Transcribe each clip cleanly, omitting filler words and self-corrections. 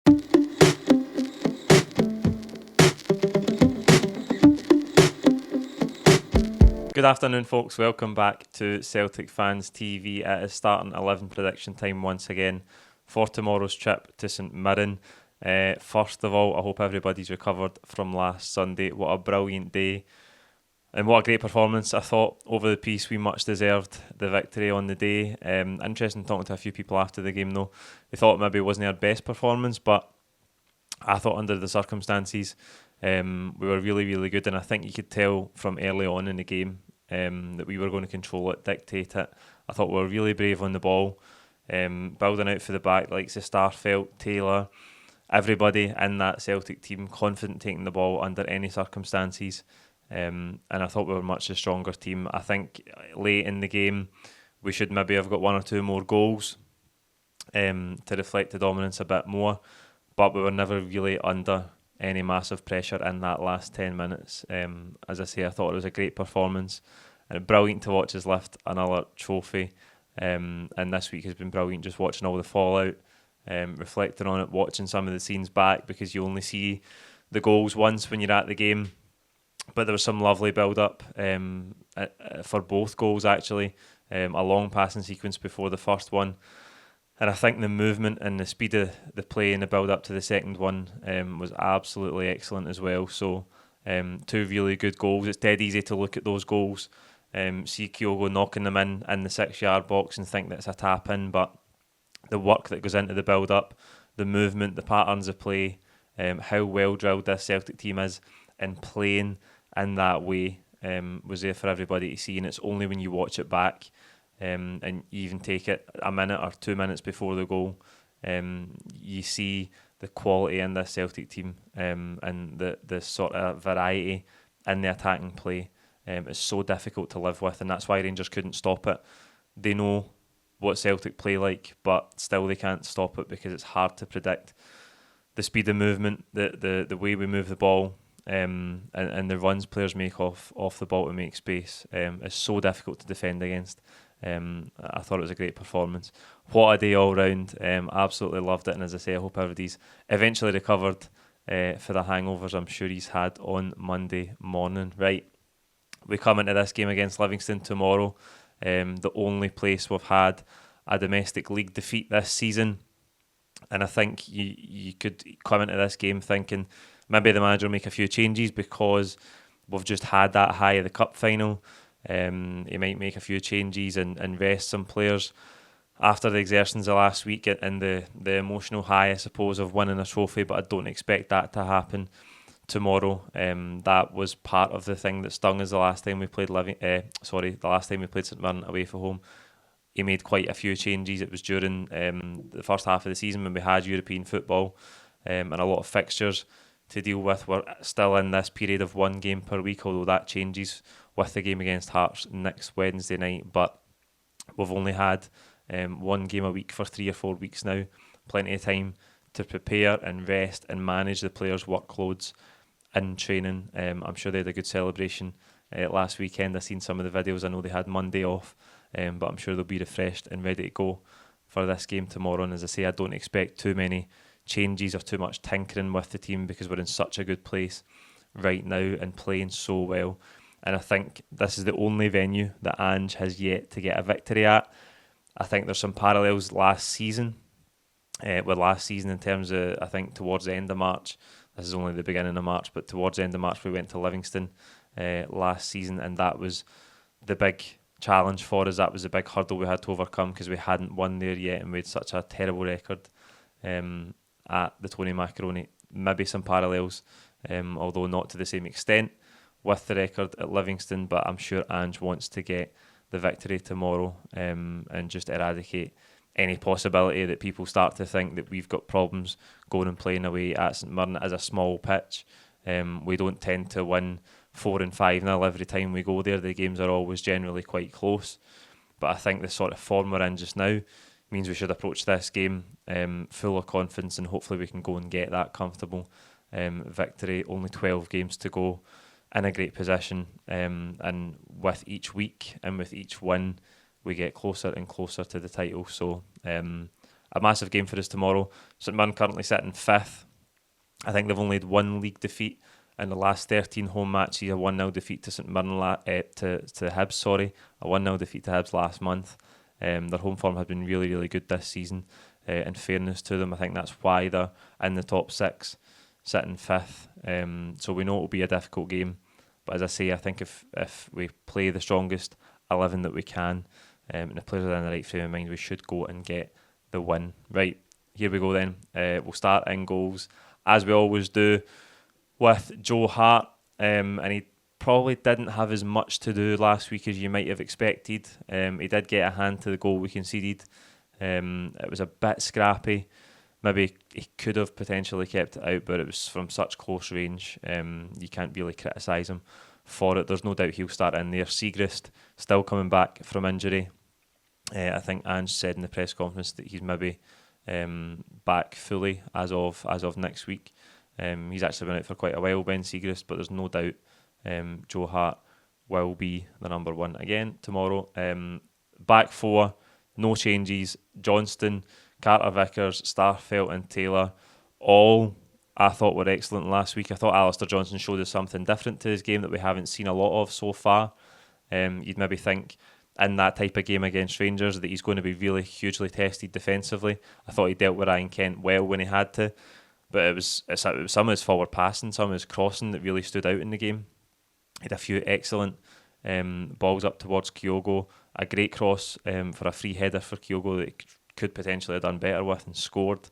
Good afternoon, folks. Welcome back to Celtic Fans TV. It is starting 11 prediction time once again for tomorrow's trip to St Mirren. First of all, I hope everybody's recovered from last Sunday. What a brilliant day and what a great performance. I thought over the piece we much deserved the victory on the day. Interesting talking to a few people after the game though. They thought maybe it wasn't our best performance, but I thought under the circumstances we were really, really good, and I think you could tell from early on in the game that we were going to control it, dictate it. I thought we were really brave on the ball, building out for the back, like the Starfelt, Taylor, everybody in that Celtic team, confident taking the ball under any circumstances. And I thought we were much the stronger team. I think late in the game, we should maybe have got one or two more goals to reflect the dominance a bit more, but we were never really under any massive pressure in that last 10 minutes. As I say, I thought it was a great performance and brilliant to watch us lift another trophy. And this week has been brilliant, just watching all the fallout, reflecting on it, watching some of the scenes back, because you only see the goals once when you're at the game. But there was some lovely build-up for both goals, actually. A long passing sequence before the first one. And I think the movement and the speed of the play and the build-up to the second one was absolutely excellent as well. So two really good goals. It's dead easy to look at those goals, see Kyogo knocking them in the 6-yard box and think that it's a tap-in. But the work that goes into the build-up, the movement, the patterns of play, how well-drilled this Celtic team is in playing in that way was there for everybody to see. And it's only when you watch it back and you even take it a minute or 2 minutes before the goal, you see the quality in this Celtic team and the sort of variety in the attacking play. It's so difficult to live with, and that's why Rangers couldn't stop it. They know what Celtic play like, but still they can't stop it because it's hard to predict the speed of movement, the way we move the ball, and the runs players make off the ball to make space. It's so difficult to defend against. I thought it was a great performance. What a day all round. Absolutely loved it, and as I say, I hope everybody's eventually recovered for the hangovers I'm sure he's had on Monday morning. Right, we come into this game against Livingston tomorrow, the only place we've had a domestic league defeat this season, and I think you could come into this game thinking maybe the manager will make a few changes because we've just had that high of the cup final. He might make a few changes and rest some players after the exertions of last week and the emotional high, I suppose, of winning a trophy, but I don't expect that to happen tomorrow. That was part of the thing that stung us the last time we played the last time we played St Mirren away from home. He made quite a few changes. It was during the first half of the season when we had European football and a lot of fixtures to deal with. We're still in this period of one game per week, although that changes with the game against Hearts next Wednesday night. But we've only had one game a week for 3 or 4 weeks now. Plenty of time to prepare and rest and manage the players' workloads in training. I'm sure they had a good celebration last weekend. I've seen some of the videos. I know they had Monday off, but I'm sure they'll be refreshed and ready to go for this game tomorrow. And as I say, I don't expect too many changes or too much tinkering with the team because we're in such a good place right now and playing so well. And I think this is the only venue that Ange has yet to get a victory at. I think there's some parallels last season in terms of, I think towards the end of March, this is only the beginning of March, but towards the end of March we went to Livingston last season, and that was the big challenge for us. That was the big hurdle we had to overcome because we hadn't won there yet and we had such a terrible record at the Tony Macaroni. Maybe some parallels, although not to the same extent with the record at Livingston, but I'm sure Ange wants to get the victory tomorrow and just eradicate any possibility that people start to think that we've got problems going and playing away at St Mirren as a small pitch. We don't tend to win 4 and 5-0 every time we go there. The games are always generally quite close, but I think the sort of form we're in just now means we should approach this game full of confidence, and hopefully we can go and get that comfortable victory. Only 12 games to go, in a great position, and with each week and with each win we get closer and closer to the title. So a massive game for us tomorrow. St Mirren currently sitting 5th. I think they've only had one league defeat in the last 13 home matches. A 1-0 defeat to St Mirren to Hibs. Sorry, a 1-0 defeat to Hibs last month. Their home form has been really, really good this season. In fairness to them, I think that's why they're in the top 6, sitting 5th. So we know it will be a difficult game. But as I say, I think if we play the strongest 11 that we can, and the players are in the right frame of mind, we should go and get the win. Right, here we go then. We'll start in goals, as we always do, with Joe Hart. And he probably didn't have as much to do last week as you might have expected. He did get a hand to the goal we conceded. It was a bit scrappy. Maybe he could have potentially kept it out, but it was from such close range. You can't really criticise him for it. There's no doubt he'll start in there. Siegrist still coming back from injury. I think Ange said in the press conference that he's maybe back fully as of next week. He's actually been out for quite a while, Ben Siegrist, but there's no doubt Joe Hart will be the number one again tomorrow. Back 4, no changes. Johnston, Carter Vickers, Starfelt and Taylor, all I thought were excellent last week. I thought Alistair Johnston showed us something different to his game that we haven't seen a lot of so far. You'd maybe think in that type of game against Rangers that he's going to be really hugely tested defensively. I thought he dealt with Ryan Kent well when he had to, but it was some of his forward passing, some of his crossing that really stood out in the game. He had a few excellent balls up towards Kyogo, a great cross for a free header for Kyogo that he could potentially have done better with and scored.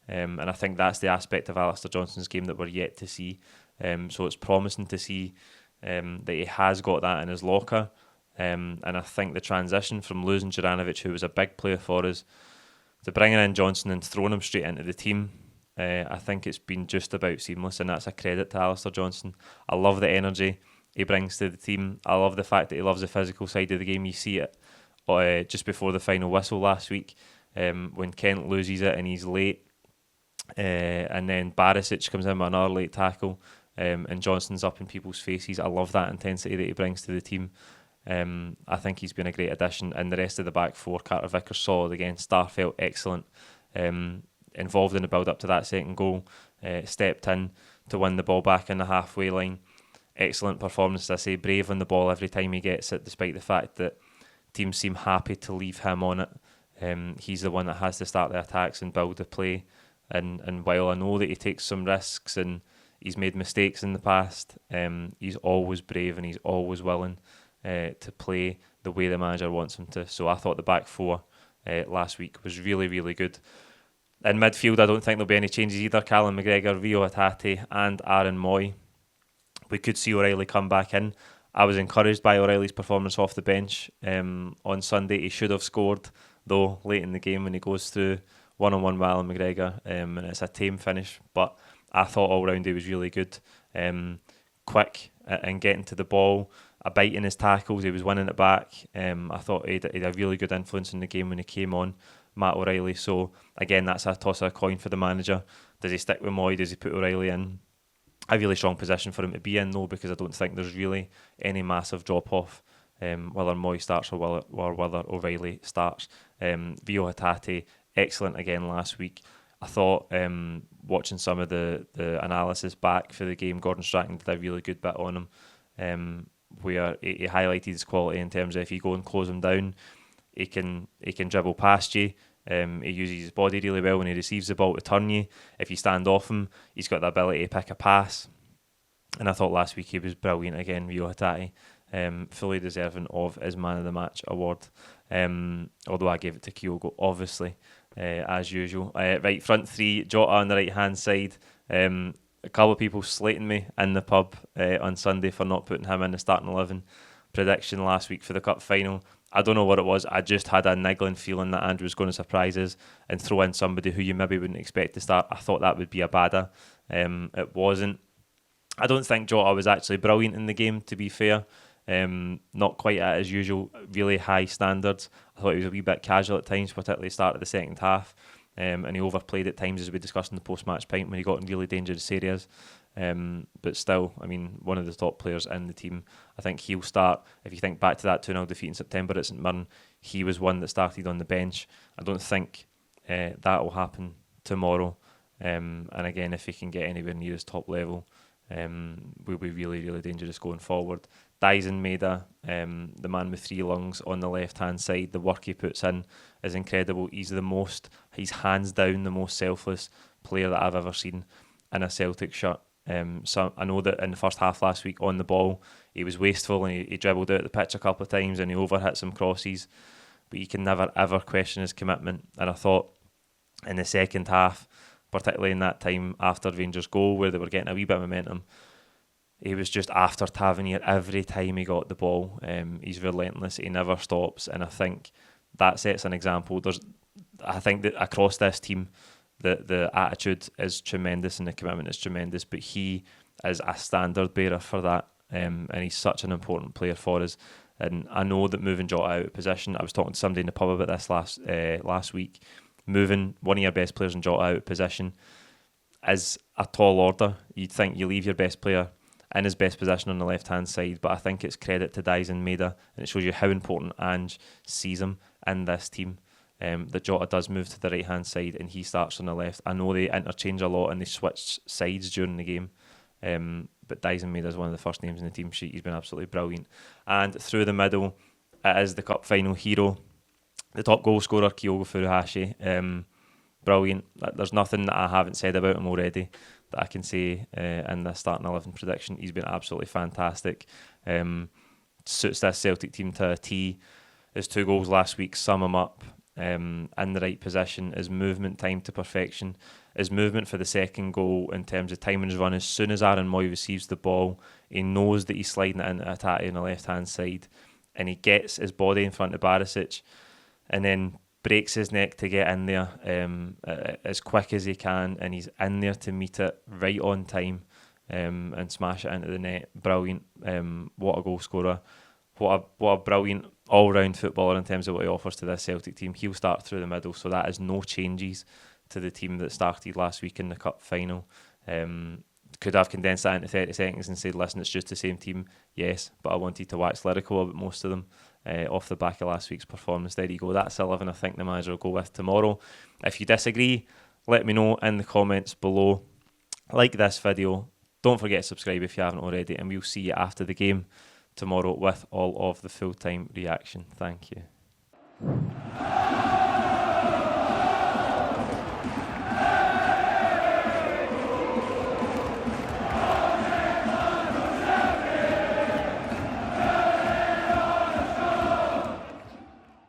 And I think that's the aspect of Alistair Johnston's game that we're yet to see. So it's promising to see that he has got that in his locker. And I think the transition from losing Juranovic, who was a big player for us, to bringing in Johnston and throwing him straight into the team, I think it's been just about seamless, and that's a credit to Alistair Johnston. I love the energy he brings to the team. I love the fact that he loves the physical side of the game. You see it just before the final whistle last week when Kent loses it and he's late. And then Barisic comes in with another late tackle, and Johnston's up in people's faces. I love that intensity that he brings to the team. I think he's been a great addition. And the rest of the back 4, Carter Vickers solid again, Starfelt excellent, involved in the build up to that second goal, stepped in to win the ball back in the halfway line. Excellent performance, I say, brave on the ball every time he gets it, despite the fact that teams seem happy to leave him on it. He's the one that has to start the attacks and build the play. And while I know that he takes some risks and he's made mistakes in the past, he's always brave and he's always willing to play the way the manager wants him to. So I thought the back 4 last week was really, really good. In midfield, I don't think there'll be any changes either. Callum McGregor, Rio Hatate and Aaron Moy. We could see O'Reilly come back in. I was encouraged by O'Reilly's performance off the bench on Sunday. He should have scored, though, late in the game when he goes through one-on-one with Alan McGregor, and it's a tame finish, but I thought all round he was really good. Quick and getting to the ball, a bite in his tackles, he was winning it back. I thought he had a really good influence in the game when he came on, Matt O'Reilly. So again, that's a toss of a coin for the manager. Does he stick with Moy? Does he put O'Reilly in? A really strong position for him to be in, though, because I don't think there's really any massive drop-off whether Moy starts or whether O'Reilly starts. Rio Hatate, excellent again last week. I thought watching some of the analysis back for the game, Gordon Strachan did a really good bit on him, where he highlighted his quality in terms of if you go and close him down, he can dribble past you. He uses his body really well when he receives the ball to turn you. If you stand off him, he's got the ability to pick a pass. And I thought last week he was brilliant again, Rio Hatate, fully deserving of his Man of the Match award. Although I gave it to Kyogo, obviously, as usual. Right, front 3, Jota on the right-hand side. A couple of people slating me in the pub on Sunday for not putting him in the starting 11 prediction last week for the cup final. I don't know what it was. I just had a niggling feeling that Andrew was going to surprise us and throw in somebody who you maybe wouldn't expect to start. I thought that would be a badder. It wasn't. I don't think Jota was actually brilliant in the game, to be fair. Not quite at his usual really high standards. I thought he was a wee bit casual at times, particularly start of the second half. And he overplayed at times, as we discussed in the post-match pint, when he got in really dangerous areas. But still, I mean, one of the top players in the team. I think he'll start. If you think back to that 2-0 defeat in September at St Mirren, he was one that started on the bench. I don't think that will happen tomorrow. And again, if he can get anywhere near his top level, will be really, really dangerous going forward. Dyson Maeda, the man with 3 lungs on the left-hand side, the work he puts in is incredible. He's hands down the most selfless player that I've ever seen in a Celtic shirt. So I know that in the first half last week on the ball, he was wasteful and he dribbled out the pitch a couple of times and he overhit some crosses, but you can never ever question his commitment. And I thought in the second half, particularly in that time after Rangers' goal where they were getting a wee bit of momentum, he was just after Tavernier every time he got the ball. He's relentless, he never stops, and I think that sets an example. I think that across this team, the attitude is tremendous and the commitment is tremendous, but he is a standard bearer for that, and he's such an important player for us. And I know that moving Jota out of position, I was talking to somebody in the pub about this last week, moving one of your best players in Jota out of position is a tall order. You'd think you leave your best player in his best position on the left-hand side, but I think it's credit to Dyson Maeda, and it shows you how important Ange sees him in this team, that Jota does move to the right-hand side and he starts on the left. I know they interchange a lot and they switch sides during the game, but Dyson Maeda is one of the first names in the team sheet. He's been absolutely brilliant. And through the middle, it is the cup final hero, the top goal scorer, Kyogo Furuhashi. Brilliant. There's nothing that I haven't said about him already that I can say in this starting 11 prediction. He's been absolutely fantastic. Suits this Celtic team to a T. His 2 goals last week sum him up. In the right position, his movement time to perfection, his movement for the second goal in terms of timing his run. As soon as Aaron Moy receives the ball, he knows that he's sliding it into Hatate on the left hand side, and he gets his body in front of Barisic and then breaks his neck to get in there as quick as he can, and he's in there to meet it right on time and smash it into the net. Brilliant. What a goal scorer. What a brilliant all-round footballer in terms of what he offers to this Celtic team. He'll start through the middle, so that is no changes to the team that started last week in the cup final. Could have condensed that into 30 seconds and said, listen, it's just the same team. Yes, but I wanted to wax lyrical about most of them off the back of last week's performance. There you go. That's 11 I think the manager will go with tomorrow. If you disagree, let me know in the comments below. Like this video. Don't forget to subscribe if you haven't already, and we'll see you after the game tomorrow with all of the full-time reaction. Thank you.